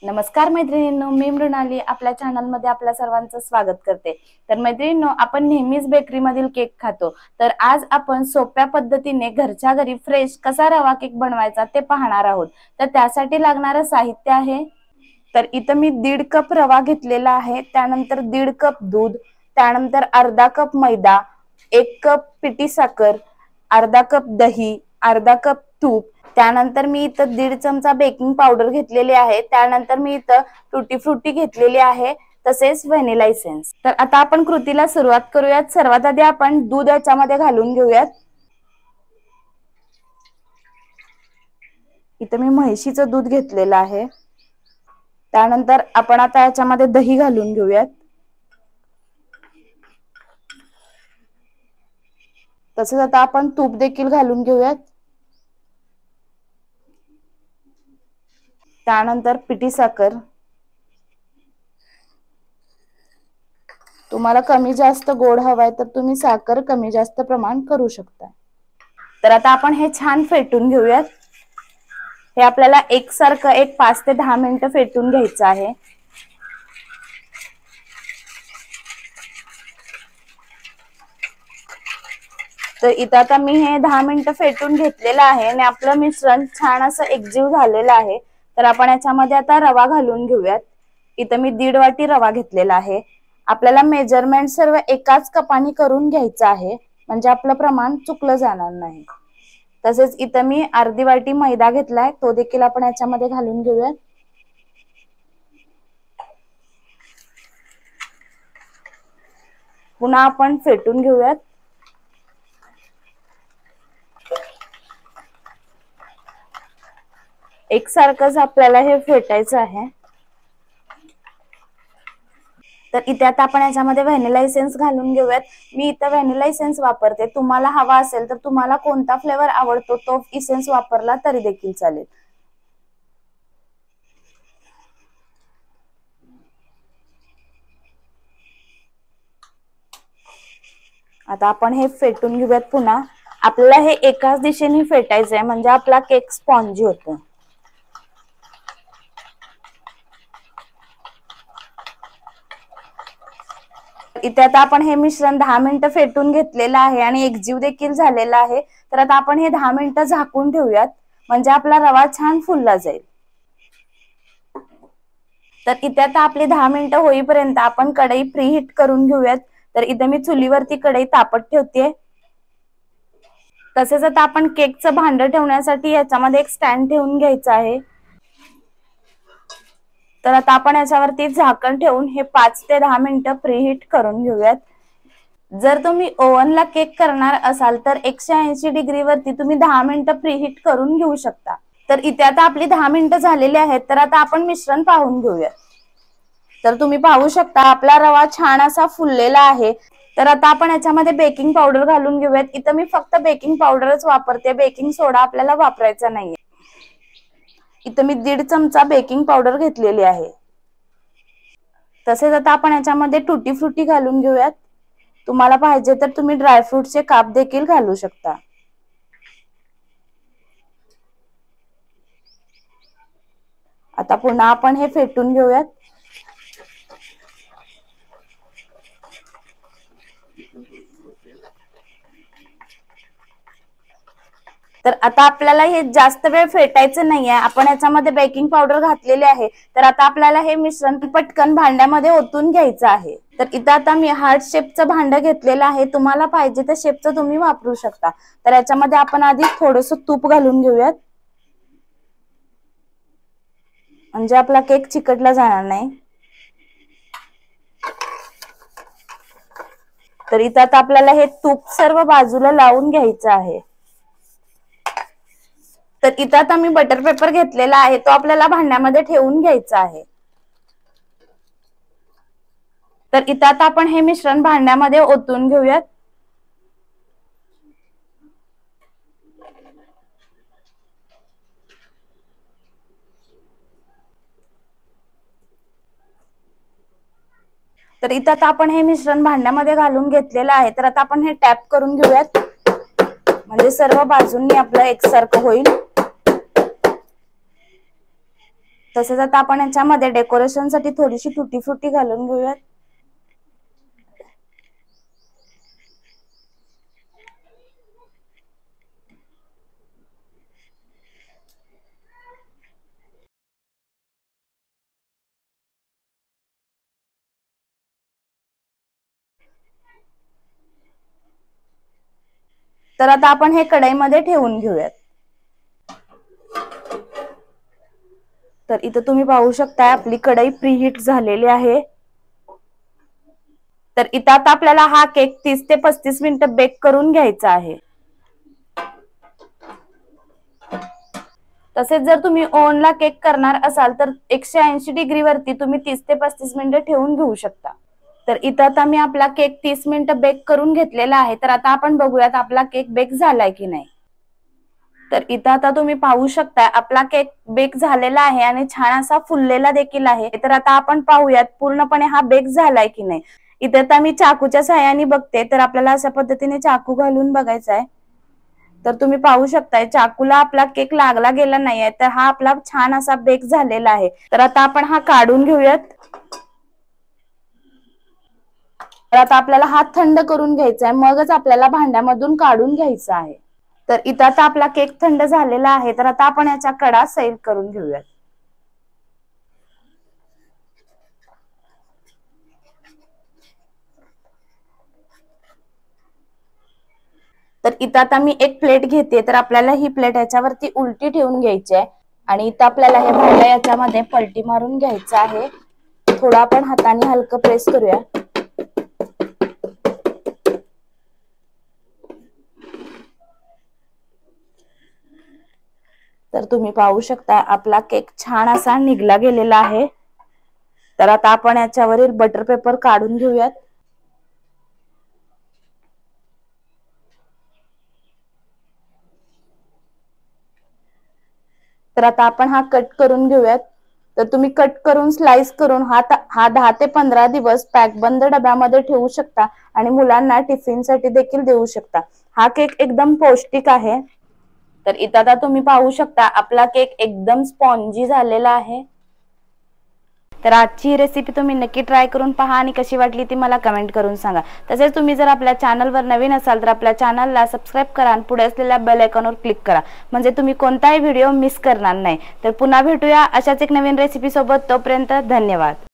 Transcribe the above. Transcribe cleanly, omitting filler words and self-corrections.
नमस्कार मैत्रिणींनो, मी मृणाली आपल्या चॅनलमध्ये आपल्या सर्वांचं स्वागत करते। तर मैत्रिणींनो, आपण नेहमीच बेकरीमधील केक खातो, तर आज आपण सोप्या पद्धतीने घरच्या घरी फ्रेश कसा रवा केक बनवायचा ते पाहणार आहोत। तर त्यासाठी लागणारे साहित्य आहे, तर इथं मी 1.5 कप रवा घेतलेला आहे, त्यानंतर 1.5 कप दूध, त्यानंतर अर्धा कप मैदा, 1 कप पिठी साखर, अर्धा कप दही, अर्धा कप तूप, त्यानंतर मी इथं 1.5 चमचा बेकिंग पावडर घेतलेली आहे, त्यानंतर मी इथं टुटी फ्रुटी घेतलेली आहे, तसेच व्हॅनिला एसेन्स। तर आता आपण कृतीला सुरुवात करूयात। सर्वात आधी आपण दूध याच्यामध्ये घालून घेऊयात। इथं मी म्हशीचं दूध घेतलेलं आहे। त्यानंतर आपण आता याच्यामध्ये दही घालून घेऊयात। तसेच आता आपण तूप देखील घालून घेऊयात। त्यानंतर पिठी साखर, तुम्हाला कमी जास्त गोड हवाय तर तुम्ही साखर कमी जास्त प्रमाण करू शकता। तर आता आपण हे छान फेटून घेऊयात। हे आपल्याला एकसारखं 5 ते 10 मिनिटं फेटून घ्यायचं आहे। तर इथं आता मी हे 10 मिनिटं फेटून घेतलेलं आहे आणि आपलं मिश्रण छान असं एकजीव झालेलं आहे। तर आपण याच्यामध्ये आता रवा घालून घेऊयात। इथं मी 1.5 वाटी रवा घेतलेला आहे। आपल्याला मेजरमेंट सर्व एकाच कपाने करून घ्यायचं आहे, म्हणजे आपलं प्रमाण चुकलं जाणार नाही। तसेच इथं मी अर्धी वाटी मैदा घेतलाय, तो देखील आपण याच्यामध्ये घालून घेऊयात। पुन्हा आपण फेटून घेऊयात। एकसारखंच आपल्याला हे फेटायचं आहे। तर इथे आता आपण याच्यामध्ये व्हॅनिला एसेन्स घालून घेऊयात। मी इथं व्हॅनिला एसेन्स वापरते, तुम्हाला हवा असेल तर तुम्हाला कोणता फ्लेवर आवडतो तो एसेन्स वापरला तरी देखील चालेल। आता आपण हे फेटून घेऊयात। पुन्हा आपल्याला हे एकाच दिशेने फेटायचंय, म्हणजे आपला केक स्पॉन्जी होतो। इथे आता आपण हे मिश्रण 10 मिनिटं फेटून घेतलेलं आहे आणि एकजीव देखील झालेला आहे। तर आता आपण हे 10 मिनिटं झाकून ठेवूयात, म्हणजे आपला रवा छान फुलला जाईल। तर इथे आता आपली 10 मिनिटं होईपर्यंत आपण कढई प्रीहीट करून घेऊयात। तर इथे मी चुलीवरती कढई तापत ठेवते। तसेच आता आपण केकचं भांड ठेवण्यासाठी याच्यामध्ये एक स्टँड ठेवून घ्यायचं आहे। तर आता आपण याच्यावरती झाकण ठेवून हे 5 ते 10 मिनिटं प्रीहीट करून घेऊयात। जर तुम्ही ओव्हनला केक करणार असाल तर 180 डिग्री वरती तुम्ही 10 मिनिटं प्रीहीट करून घेऊ शकता। तर इथे आता आपली 10 मिनिटं झालेली आहेत। तर आता आपण मिश्रण पाहून घेऊया। तर तुम्ही पाहू शकता आपला रवा छान असा फुललेला आहे। तर आता आपण याच्यामध्ये बेकिंग पावडर घालून घेऊयात। इथं मी फक्त बेकिंग पावडरच वापरते, बेकिंग सोडा आपल्याला वापरायचा नाहीये। इथं मी 1.5 चमचा बेकिंग पावडर घेतलेली आहे। तसेच आता आपण याच्यामध्ये टुटी फ्रुटी घालून घेऊयात। तुम्हाला पाहिजे तर तुम्ही ड्रायफ्रूटचे काप देखील घालू शकता। आता पुन्हा आपण हे फेटून घेऊयात। तर आता आपल्याला हे जास्त वेळ फेटायचं नाहीये, आपण याच्यामध्ये बेकिंग पावडर घातलेली आहे। तर आता आपल्याला हे मिश्रण पटकन भांड्यामध्ये ओतून घ्यायचं आहे। तर इथं आता मी हार्ट शेपचं भांड घेतलेलं आहे, तुम्हाला पाहिजे त्या शेपचं तुम्ही वापरू शकता। तर याच्यामध्ये आपण आधी थोडंसं तूप घालून घेऊयात, म्हणजे आपला केक चिकटला जाणार नाही। तर इथं आता आपल्याला हे तूप सर्व बाजूला लावून घ्यायचं आहे। तर इथं आता मी बटर पेपर घेतलेला आहे, तो आपल्याला भांड्यामध्ये ठेवून घ्यायचा आहे। तर इथं आता आपण हे मिश्रण भांड्यामध्ये ओतून घेऊयात। तर इथं आता आपण हे मिश्रण भांड्यामध्ये घालून घेतलेलं आहे। तर आता आपण हे टॅप करून घेऊयात, म्हणजे सर्व बाजूंनी आपलं एकसारखं होईल। तसेच आता आपण याच्यामध्ये डेकोरेशन साठी थोडीशी तुटी फ्रुटी घालून घेऊयात. तर आता आपण हे कढईमध्ये ठेवून घेऊयात. तर इथं तुम्ही पाहू शकता आपली कढई प्रीहीट झालेली आहे. तर इथं आता आपल्याला हा केक 30 ते 35 मिनिटं बेक करून घ्यायचा आहे. तसेच जर तुम्ही ओव्हनला केक करणार असाल तर 180 डिग्री वरती तुम्ही 30 ते 35 मिनिटं ठेवून घेऊ शकता. तर इथं आता मी आपला केक 30 मिनिटं बेक करून घेतलेला आहे. तर आता आपण बघूयात आपला केक बेक झालाय की नाही. तर इथं आता तुम्ही पाहू शकता आपला केक बेक झालेला आहे आणि छान असा फुललेला देखील आहे. तर आता आपण पाहूयात पूर्णपणे हा बेक झालाय की नाही. इथे आता मी चाकूच्या सहाय्याने बघते. तर आपल्याला अशा पद्धतीने चाकू घालून बघायचा आहे. तर तुम्ही पाहू शकताय चाकूला आपला केक लागला गेला नाहीये. तर हा आपला छान असा बेक झालेला आहे. तर आता आपण हा काढून घेऊयात. तर आता आपल्याला हा थंड करून घ्यायचा आहे, मगच आपल्याला भांड्यामधून काढून घ्यायचा आहे. तर इथं आता आपला केक थंड झालेला आहे. तर आता आपण याच्या कडा सैल करून घेऊयात. तर इथं आता मी एक प्लेट घेते. तर आपल्याला ही प्लेट याच्यावरती उलटी ठेवून घ्यायची आहे आणि इथं आपल्याला हे भांडं याच्यामध्ये पलटी मारून घ्यायचं आहे. थोडं आपण हाताने हलकं प्रेस करूया. तर तुम्ही पाहू शकता आपला केक छान असा निघला गेलेला आहे. तर आता आपण याच्यावरील बटर पेपर काढून घेऊयात. तर आता आपण हा कट करून घेऊयात. तर तुम्ही कट करून स्लाइस करून हा 10 ते 15 दिवस पॅक बंद डब्यामध्ये ठेवू शकता आणि मुलांना टिफिन साठी देखील देऊ शकता. हा केक एकदम पौष्टिक आहे. तर इथं आता तुम्ही पाहू शकता आपला केक एकदम स्पॉन्जी झालेला आहे. तर आजची ही रेसिपी तुम्ही नक्की ट्राय करून पहा आणि कशी वाटली ती मला कमेंट करून सांगा. तसेच तुम्ही जर आपल्या चॅनलवर नवीन असाल तर आपल्या चॅनलला सबस्क्राईब करा आणि पुढे असलेल्या बेल आयकॉनवर क्लिक करा, म्हणजे तुम्ही कोणताही व्हिडिओ मिस करणार नाही. तर पुन्हा भेटूया अशाच एक नवीन रेसिपी सोबत. तोपर्यंत धन्यवाद.